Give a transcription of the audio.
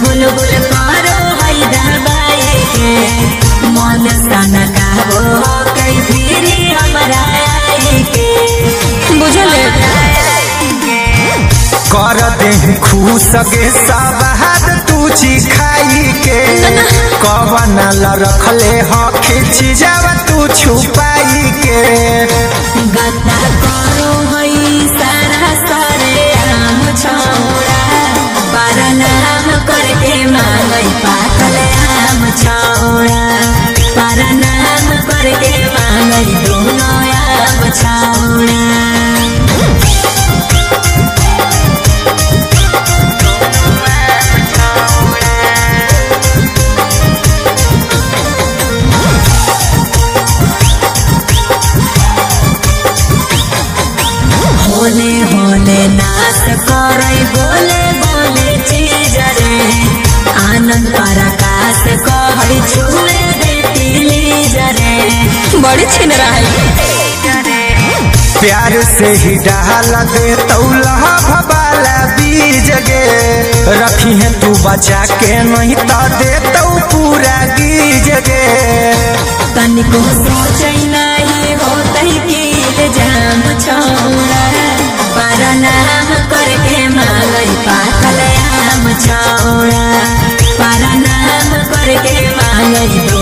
बुलबुल करो है दबाए के मन सन गावो कई फिरी हमरा के बुझले कर दे खुश गे सवाद तू खाई के कवन ला रखले ह खिची जाव तू छुपाई के गद्दा करो है सारा सारे आम छौड़ा पर नाम करके मांगई पाकल आम छौड़ा पर नाम करके मांगई दोनों आम छौड़ा होले होले नाच करे बोले बोले चीज रे आनंद पराकाश कहै छुए दे प्लीज रे बड़ी छिन रहा है प्यार से ही डाल दे तौला भबाला बीज गे रखी है तू बचा के नहीं तो दे तो पूरा गीज गे तनिको सोचै नहीं होतै कि जाम छौड़ा पर नाम करके मांगई पाकल आम छौड़ा पर नाम करके मांगई